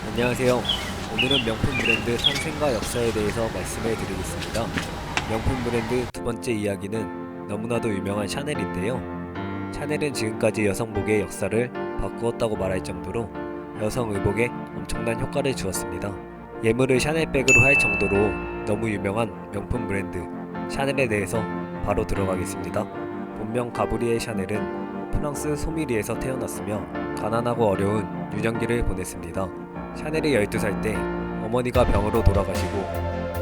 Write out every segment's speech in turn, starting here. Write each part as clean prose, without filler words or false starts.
안녕하세요. 오늘은 명품 브랜드 탄생과 역사에 대해서 말씀해 드리겠습니다. 명품 브랜드 두 번째 이야기는 너무나도 유명한 샤넬인데요. 샤넬은 지금까지 여성복의 역사를 바꾸었다고 말할 정도로 여성 의복에 엄청난 효과를 주었습니다. 예물을 샤넬백으로 할 정도로 너무 유명한 명품 브랜드 샤넬에 대해서 바로 들어가겠습니다. 본명 가브리엘 샤넬은 프랑스 소미리에서 태어났으며 가난하고 어려운 유년기를 보냈습니다. 샤넬이 12살 때 어머니가 병으로 돌아가시고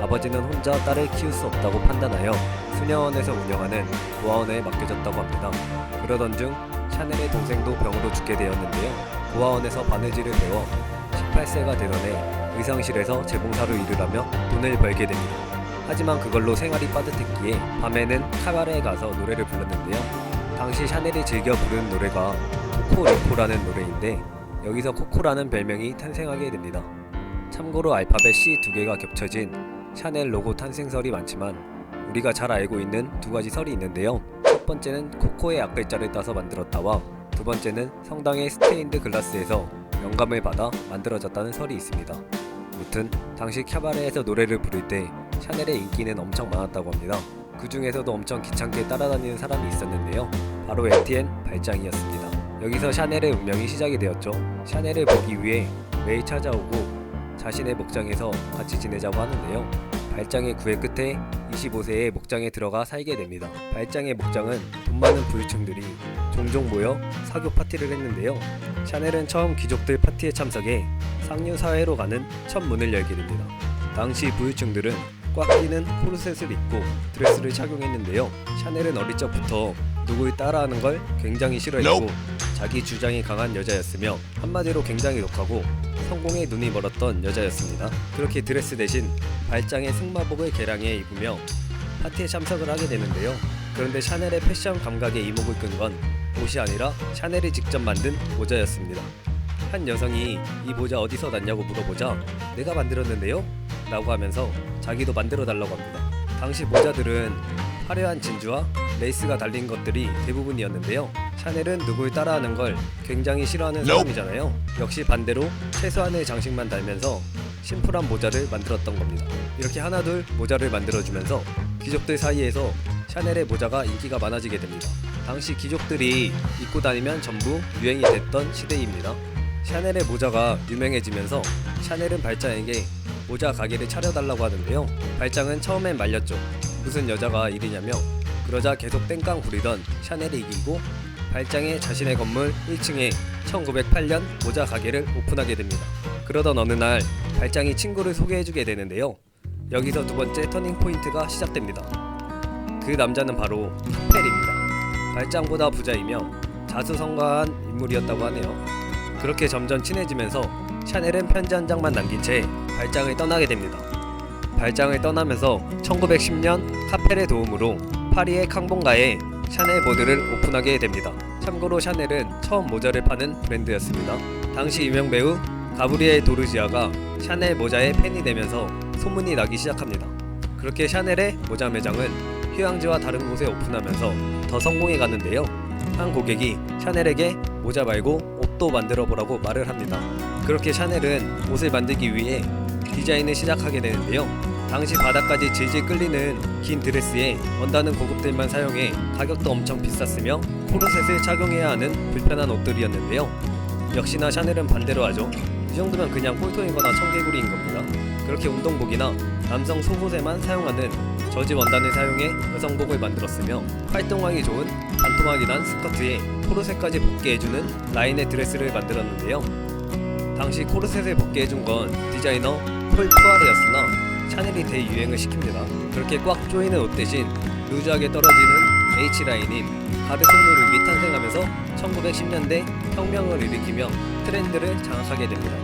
아버지는 혼자 딸을 키울 수 없다고 판단하여 수녀원에서 운영하는 고아원에 맡겨졌다고 합니다. 그러던 중 샤넬의 동생도 병으로 죽게 되었는데요. 고아원에서 바느질을 배워 18세가 되던 해 의상실에서 재봉사로 일을 하며 돈을 벌게 됩니다. 하지만 그걸로 생활이 빠듯했기에 밤에는 카바레에 가서 노래를 불렀는데요. 당시 샤넬이 즐겨 부르는 노래가 코코리코라는 노래인데 여기서 코코라는 별명이 탄생하게 됩니다. 참고로 알파벳 C 두 개가 겹쳐진 샤넬 로고 탄생설이 많지만 우리가 잘 알고 있는 두 가지 설이 있는데요. 첫 번째는 코코의 앞글자를 따서 만들었다와 두 번째는 성당의 스테인드 글라스에서 영감을 받아 만들어졌다는 설이 있습니다. 무튼 당시 캬바레에서 노래를 부를 때 샤넬의 인기는 엄청 많았다고 합니다. 그 중에서도 엄청 귀찮게 따라다니는 사람이 있었는데요. 바로 에티엔 발장이었습니다. 여기서 샤넬의 운명이 시작이 되었죠. 샤넬을 보기 위해 매일 찾아오고 자신의 목장에서 같이 지내자고 하는데요. 발장의 구애 끝에 25세에 목장에 들어가 살게 됩니다. 발장의 목장은 돈 많은 부유층들이 종종 모여 사교 파티를 했는데요. 샤넬은 처음 귀족들 파티에 참석해 상류 사회로 가는 첫 문을 열게 됩니다. 당시 부유층들은 꽉 끼는 코르셋을 입고 드레스를 착용했는데요. 샤넬은 어릴 적부터 누구를 따라하는 걸 굉장히 싫어했고 자기 주장이 강한 여자였으며 한마디로 굉장히 독하고 성공에 눈이 멀었던 여자였습니다. 그렇게 드레스 대신 발장의 승마복을 개량해 입으며 파티에 참석을 하게 되는데요. 그런데 샤넬의 패션 감각에 이목을 끈 건 옷이 아니라 샤넬이 직접 만든 모자였습니다. 한 여성이 이 모자 어디서 났냐고 물어보자 내가 만들었는데요? 라고 하면서 자기도 만들어 달라고 합니다. 당시 모자들은 화려한 진주와 레이스가 달린 것들이 대부분이었는데요. 샤넬은 누굴 따라하는 걸 굉장히 싫어하는 사람이잖아요. 역시 반대로 최소한의 장식만 달면서 심플한 모자를 만들었던 겁니다. 이렇게 하나둘 모자를 만들어주면서 귀족들 사이에서 샤넬의 모자가 인기가 많아지게 됩니다. 당시 귀족들이 입고 다니면 전부 유행이 됐던 시대입니다. 샤넬의 모자가 유명해지면서 샤넬은 발장에게 모자 가게를 차려달라고 하는데요. 발장은 처음엔 말렸죠. 무슨 여자가 이리냐며. 그러자 계속 땡깡 부리던 샤넬이 이기고 발장이 자신의 건물 1층에 1908년 모자 가게를 오픈하게 됩니다. 그러던 어느 날 발장이 친구를 소개해주게 되는데요. 여기서 두 번째 터닝 포인트가 시작됩니다. 그 남자는 바로 카펠입니다. 발장보다 부자이며 자수성가한 인물이었다고 하네요. 그렇게 점점 친해지면서 샤넬은 편지 한 장만 남긴 채 발장을 떠나게 됩니다. 발장을 떠나면서 1910년 카펠의 도움으로 파리의 캉봉가에 샤넬 보드를 오픈하게 됩니다. 참고로 샤넬은 처음 모자를 파는 브랜드였습니다. 당시 유명 배우 가브리엘 도르지아가 샤넬 모자의 팬이 되면서 소문이 나기 시작합니다. 그렇게 샤넬의 모자 매장은 휴양지와 다른 곳에 오픈하면서 더 성공해 가는데요. 한 고객이 샤넬에게 모자 말고 옷도 만들어 보라고 말을 합니다. 그렇게 샤넬은 옷을 만들기 위해 디자인을 시작하게 되는데요. 당시 바닥까지 질질 끌리는 긴 드레스에 원단은 고급들만 사용해 가격도 엄청 비쌌으며 코르셋을 착용해야 하는 불편한 옷들이었는데요. 역시나 샤넬은 반대로 하죠. 이 정도면 그냥 꼴통이거나 청개구리인 겁니다. 그렇게 운동복이나 남성 속옷에만 사용하는 저지 원단을 사용해 여성복을 만들었으며 활동하기 좋은 반토막이 난 스커트에 코르셋까지 벗게 해주는 라인의 드레스를 만들었는데요. 당시 코르셋을 벗게 해준 건 디자이너 폴 푸아르였으나 샤넬이 대유행을 시킵니다. 그렇게 꽉 조이는 옷 대신 루즈하게 떨어지는 H라인인 가드 손루룩이 탄생하면서 1910년대 혁명을 일으키며 트렌드를 장악하게 됩니다.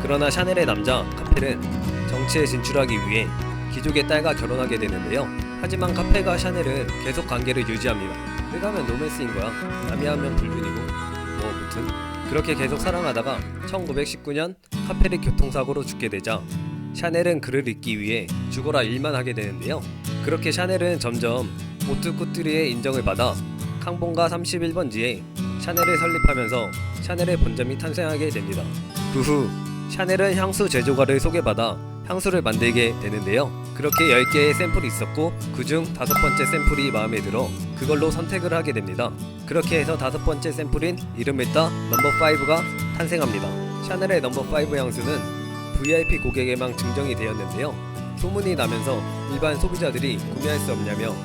그러나 샤넬의 남자 카펠은 정치에 진출하기 위해 귀족의 딸과 결혼하게 되는데요. 하지만 카펠과 샤넬은 계속 관계를 유지합니다. 내가 하면 로맨스인 거야. 남이 하면 불륜이고 무튼 그렇게 계속 사랑하다가 1919년 카펠이 교통사고로 죽게 되자 샤넬은 그를 잊기 위해 죽어라 일만 하게 되는데요. 그렇게 샤넬은 점점 오뚜꾸뚜리의 인정을 받아 캉봉가 31번지에 샤넬을 설립하면서 샤넬의 본점이 탄생하게 됩니다. 그 후 샤넬은 향수 제조가를 소개받아 향수를 만들게 되는데요. 그렇게 10개의 샘플이 있었고 그중 5번째 샘플이 마음에 들어 그걸로 선택을 하게 됩니다. 그렇게 해서 5번째 샘플인 이름을 따 넘버5가 탄생합니다. 샤넬의 넘버5 향수는 VIP 고객에만 증정이 되었는데요. 소문이 나면서 일반 소비자들이 구매할 수 없냐며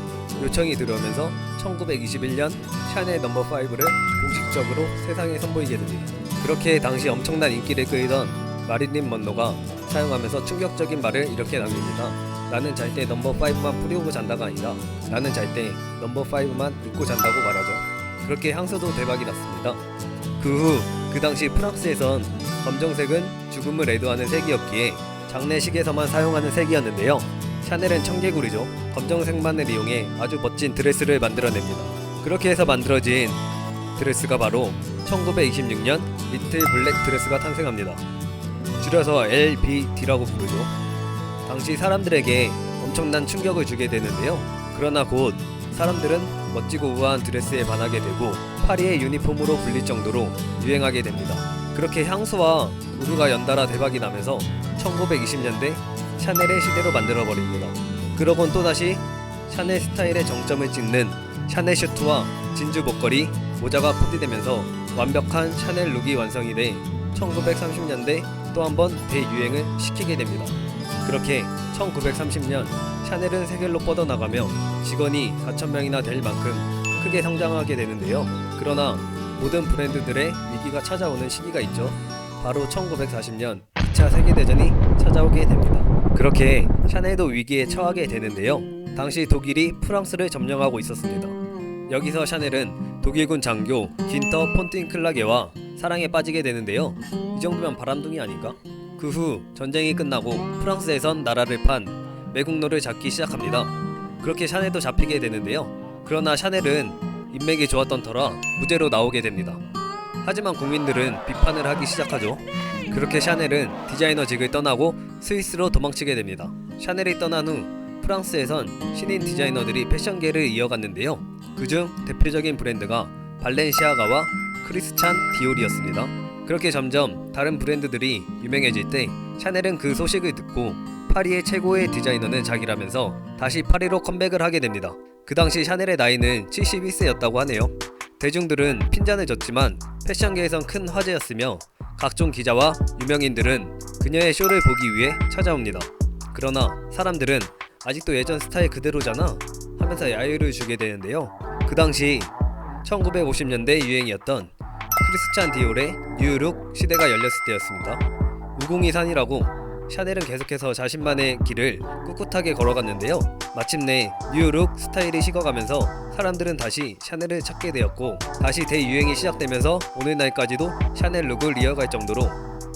요청이 들어오면서 1921년 샤넬 넘버5를 공식적으로 세상에 선보이게 됩니다. 그렇게 당시 엄청난 인기를 끌던 마릴린 먼로가 사용하면서 충격적인 말을 이렇게 남깁니다. 나는 잘 때 넘버5만 뿌리고 잔다가 아니라 나는 잘 때 넘버5만 입고 잔다고 말하죠. 그렇게 향수도 대박이 났습니다. 그 후 그 당시 프랑스에선 검정색은 죽음을 애도하는 색이었기에 장례식에서만 사용하는 색이었는데요. 샤넬은 청개구리죠. 검정색만을 이용해 아주 멋진 드레스를 만들어냅니다. 그렇게 해서 만들어진 드레스가 바로 1926년 리틀 블랙 드레스가 탄생합니다. 줄여서 LBD라고 부르죠. 당시 사람들에게 엄청난 충격을 주게 되는데요. 그러나 곧 사람들은 멋지고 우아한 드레스에 반하게 되고 파리의 유니폼으로 불릴 정도로 유행하게 됩니다. 그렇게 향수와 우르가 연달아 대박이 나면서 1920년대 샤넬의 시대로 만들어버립니다. 그러곤 또다시 샤넬 스타일의 정점을 찍는 샤넬 슈트와 진주 목걸이, 모자가 포기되면서 완벽한 샤넬 룩이 완성이 돼 1930년대 또 한 번 대유행을 시키게 됩니다. 그렇게 1930년 샤넬은 세계로 뻗어나가며 직원이 4,000명이나 될 만큼 크게 성장하게 되는데요. 그러나 모든 브랜드들의 위기가 찾아오는 시기가 있죠. 바로 1940년 2차 세계대전이 찾아오게 됩니다. 그렇게 샤넬도 위기에 처하게 되는데요. 당시 독일이 프랑스를 점령하고 있었습니다. 여기서 샤넬은 독일군 장교 긴터 폰틴클라게와 사랑에 빠지게 되는데요. 이 정도면 바람둥이 아닌가? 그 후 전쟁이 끝나고 프랑스에선 나라를 판 매국노를 잡기 시작합니다. 그렇게 샤넬도 잡히게 되는데요. 그러나 샤넬은 인맥이 좋았던 터라 무죄로 나오게 됩니다. 하지만 국민들은 비판을 하기 시작하죠. 그렇게 샤넬은 디자이너직을 떠나고 스위스로 도망치게 됩니다. 샤넬이 떠난 후 프랑스에선 신인 디자이너들이 패션계를 이어갔는데요. 그중 대표적인 브랜드가 발렌시아가와 크리스찬 디올이었습니다. 그렇게 점점 다른 브랜드들이 유명해질 때 샤넬은 그 소식을 듣고 파리의 최고의 디자이너는 자기라면서 다시 파리로 컴백을 하게 됩니다. 그 당시 샤넬의 나이는 71세였다고 하네요. 대중들은 핀잔을 줬지만 패션계에선 큰 화제였으며 각종 기자와 유명인들은 그녀의 쇼를 보기 위해 찾아옵니다. 그러나 사람들은 아직도 예전 스타일 그대로잖아 하면서 야유를 주게 되는데요. 그 당시 1950년대 유행이었던 크리스찬 디올의 뉴룩 시대가 열렸을 때였습니다. 우공이산이라고 샤넬은 계속해서 자신만의 길을 꿋꿋하게 걸어갔는데요. 마침내 뉴룩 스타일이 식어가면서 사람들은 다시 샤넬을 찾게 되었고 다시 대유행이 시작되면서 오늘날까지도 샤넬 룩을 이어갈 정도로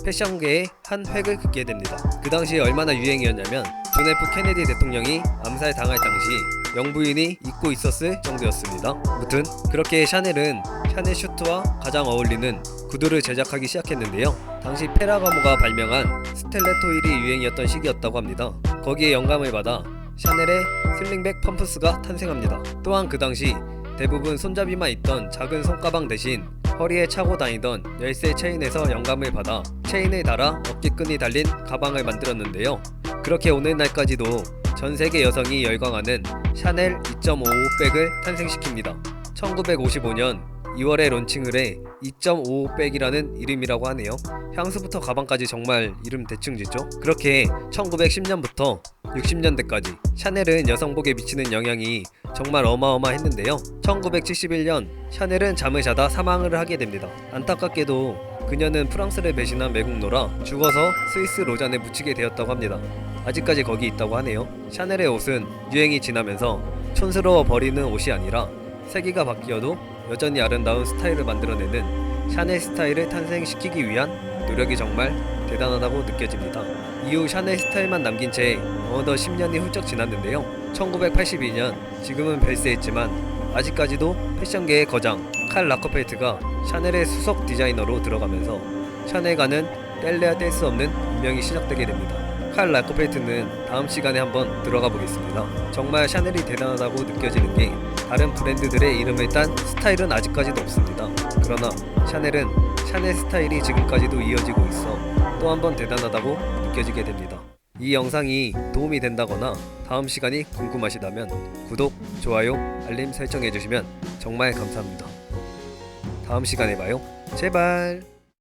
패션계에 한 획을 긋게 됩니다. 그 당시에 얼마나 유행이었냐면 존 F 케네디 대통령이 암살당할 당시 영부인이 입고 있었을 정도였습니다. 무튼 그렇게 샤넬은 샤넬 슈트와 가장 어울리는 구두를 제작하기 시작했는데요. 당시 페라가모가 발명한 스텔레토일이 유행이었던 시기였다고 합니다. 거기에 영감을 받아 샤넬의 슬링백 펌프스가 탄생합니다. 또한 그 당시 대부분 손잡이만 있던 작은 손가방 대신 허리에 차고 다니던 열쇠 체인에서 영감을 받아 체인에 달아 어깨끈이 달린 가방을 만들었는데요. 그렇게 오늘날까지도 전세계 여성이 열광하는 샤넬 2.55백을 탄생시킵니다. 1955년 2월에 론칭을 해 2.55백이라는 이름이라고 하네요. 향수부터 가방까지 정말 이름 대충 짓죠. 그렇게 1910년부터 60년대까지 샤넬은 여성복에 미치는 영향이 정말 어마어마했는데요. 1971년 샤넬은 잠을 자다 사망을 하게 됩니다. 안타깝게도 그녀는 프랑스를 배신한 매국노라 죽어서 스위스 로잔에 묻히게 되었다고 합니다. 아직까지 거기 있다고 하네요. 샤넬의 옷은 유행이 지나면서 촌스러워 버리는 옷이 아니라 세기가 바뀌어도 여전히 아름다운 스타일을 만들어내는 샤넬 스타일을 탄생시키기 위한 노력이 정말 대단하다고 느껴집니다. 이후 샤넬 스타일만 남긴 채 어느덧 10년이 훌쩍 지났는데요. 1982년 지금은 별세했지만 아직까지도 패션계의 거장 칼 라커펠트가 샤넬의 수석 디자이너로 들어가면서 샤넬과는 뗄래야 뗄 수 없는 운명이 시작되게 됩니다. 칼 라커펠트는 다음 시간에 한번 들어가 보겠습니다. 정말 샤넬이 대단하다고 느껴지는 게 다른 브랜드들의 이름을 딴 스타일은 아직까지도 없습니다. 그러나 샤넬은 샤넬 스타일이 지금까지도 이어지고 있어 또 한 번 대단하다고 느껴지게 됩니다. 이 영상이 도움이 된다거나 다음 시간이 궁금하시다면 구독, 좋아요, 알림 설정해 주시면 정말 감사합니다. 다음 시간에 봐요. 제발.